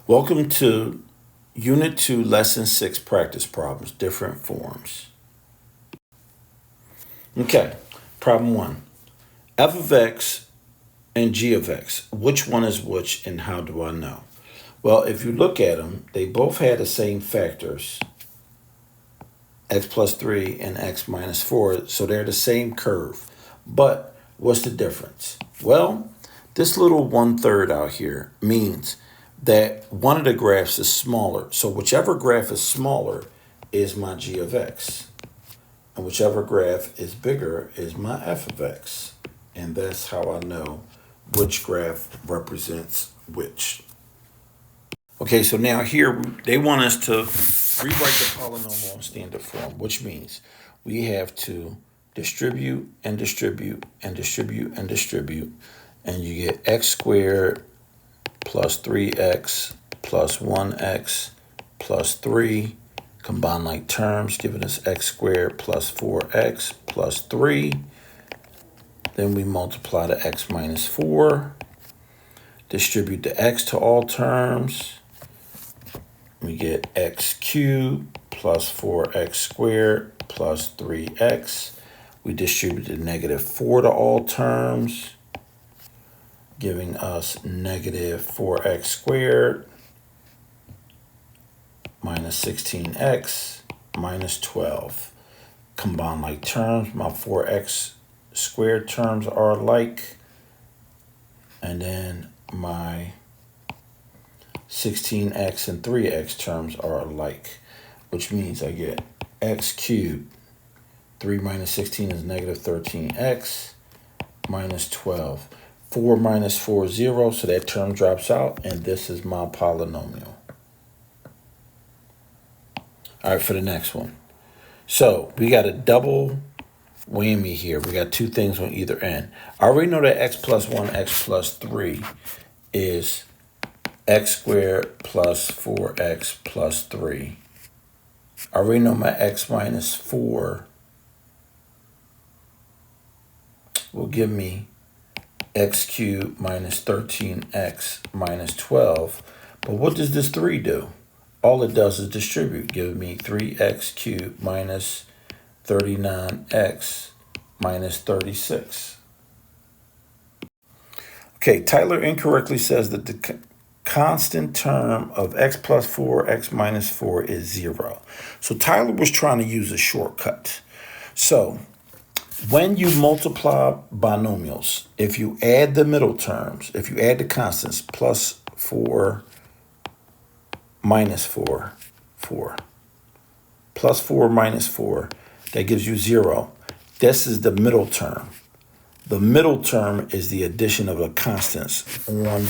Welcome to Unit 2, Lesson 6 practice problems, different forms. Okay, problem 1. F of x and g of x. Which one is which and how do I know? Well, if you look at them, they both had the same factors, x plus 3 and x minus 4, so they're the same curve. But what's the difference? Well, this little 1/3 out here means that one of the graphs is smaller. So whichever graph is smaller is my g of x. And whichever graph is bigger is my f of x. And that's how I know which graph represents which. Okay, so now here they want us to rewrite the polynomial in standard form, which means we have to distribute and distribute and distribute and distribute, and you get x squared plus 3x plus 1x plus 3, combine like terms, giving us x squared plus 4x plus 3. Then we multiply the x minus 4, distribute the x to all terms. We get x cubed plus 4x squared plus 3x. We distribute the negative 4 to all terms, giving us negative 4x squared minus 16x minus 12. Combine like terms, my 4x squared terms are alike, and then my 16x and 3x terms are alike, which means I get x cubed, 3 minus 16 is negative 13x, minus 12. 4 minus 4 is 0, so that term drops out, and this is my polynomial. All right, for the next one. So we got a double whammy here. We got two things on either end. I already know that x plus 1, x plus 3 is x squared plus 4x plus 3. I already know my x minus 4 will give me x cubed minus 13x minus 12. But what does this 3 do? All it does is distribute, giving me 3x cubed minus 39x minus 36. Okay, Tyler incorrectly says that the constant term of x plus 4, x minus 4 is 0. So Tyler was trying to use a shortcut. So when you multiply binomials, if you add the middle terms, if you add the constants, plus 4 minus 4, 4, plus 4 minus 4, that gives you 0. This is the middle term. The middle term is the addition of the constants on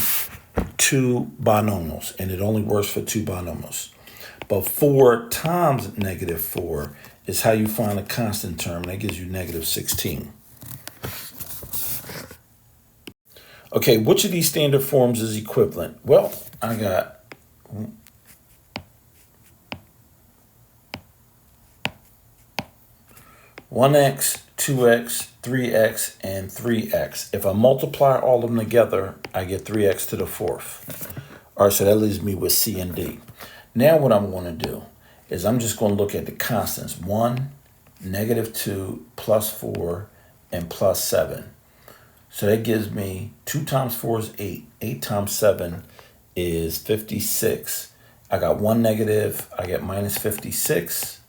two binomials, and it only works for two binomials. But 4 times negative 4 is how you find a constant term. That gives you negative 16. Okay, which of these standard forms is equivalent? Well, I got 1x, 2x, 3x, and 3x. If I multiply all of them together, I get 3x to the 4th. All right, so that leaves me with C and D. Now what I'm going to do is I'm just going to look at the constants. 1, negative 2, plus 4, and plus 7. So that gives me 2 times 4 is 8. 8 times 7 is 56. I got 1 negative. I get minus 56.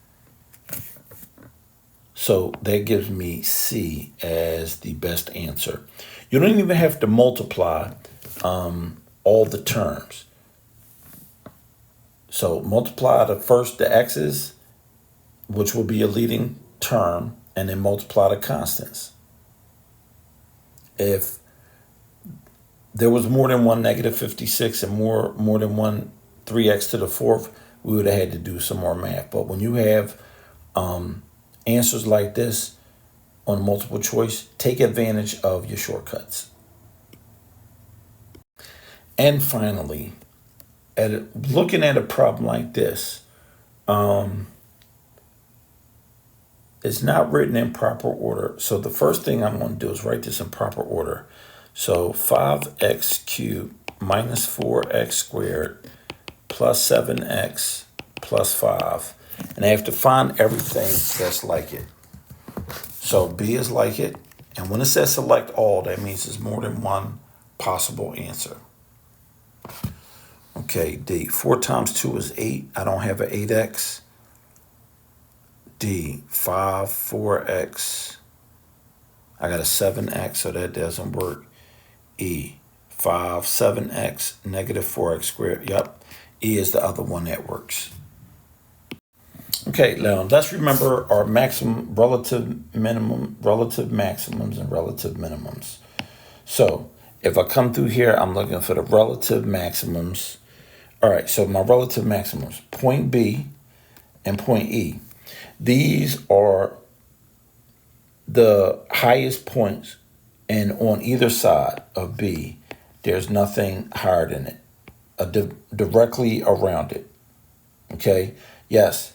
So that gives me C as the best answer. You don't even have to multiply all the terms. So multiply the x's, which will be a leading term, and then multiply the constants. If there was more than one negative 56 and more than one 3x to the 4th, we would have had to do some more math. But when you have answers like this on multiple choice, take advantage of your shortcuts. And finally, looking at a problem like this, it's not written in proper order. So the first thing I'm going to do is write this in proper order. So 5x cubed minus 4x squared plus 7x plus 5. And I have to find everything that's like it. So B is like it. And when it says select all, that means there's more than one possible answer. Okay, D. 4 times 2 is 8. I don't have an 8x. D. 5, 4x. I got a 7x, so that doesn't work. E. 5, 7x, negative 4x squared. Yep. E is the other one that works. Okay, now let's remember our maximum, relative minimum, relative maximums, and relative minimums. So if I come through here, I'm looking for the relative maximums. All right, so my relative maximums, point B and point E. These are the highest points, and on either side of B, there's nothing higher than it, directly around it. Okay, yes,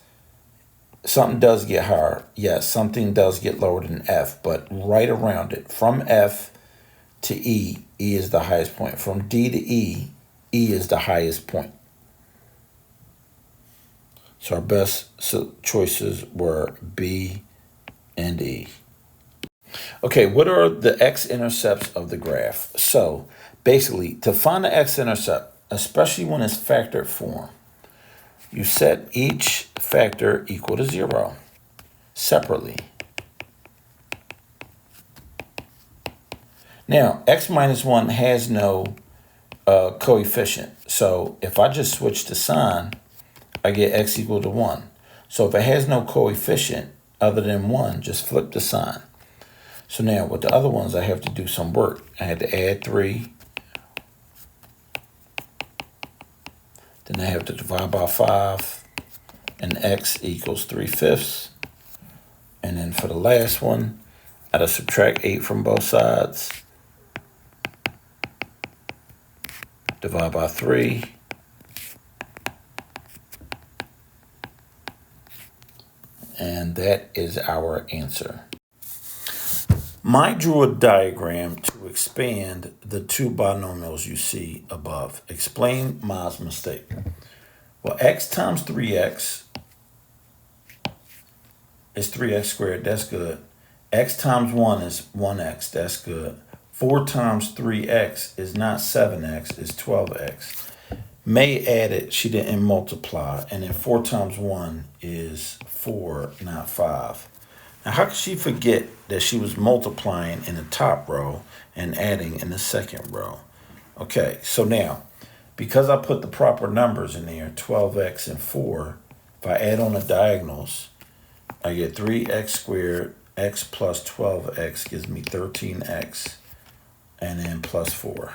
something does get higher. Yes, something does get lower than F, but right around it, from F to E, E is the highest point. From D to E, E is the highest point. So our best choices were B and E. Okay, what are the x-intercepts of the graph? So basically, to find the x-intercept, especially when it's factored form, you set each factor equal to 0 separately. Now, x minus 1 has no coefficient. So if I just switch the sign, I get x equal to 1. So if it has no coefficient other than 1, just flip the sign. So now with the other ones, I have to do some work. I had to add 3. Then I have to divide by 5. And x equals 3/5. And then for the last one, I had to subtract 8 from both sides. Divide by 3. And that is our answer. I drew a diagram to expand the two binomials you see above. Explain my mistake. Well, x times 3x is 3x squared. That's good. X times 1 is 1x. That's good. 4 times 3x is not 7x. It's 12x. May added, she didn't multiply. And then 4 times 1 is 4, not 5. Now, how could she forget that she was multiplying in the top row and adding in the second row? Okay, so now, because I put the proper numbers in there, 12x and 4, if I add on the diagonals, I get 3x squared, x plus 12x gives me 13x, and then plus 4.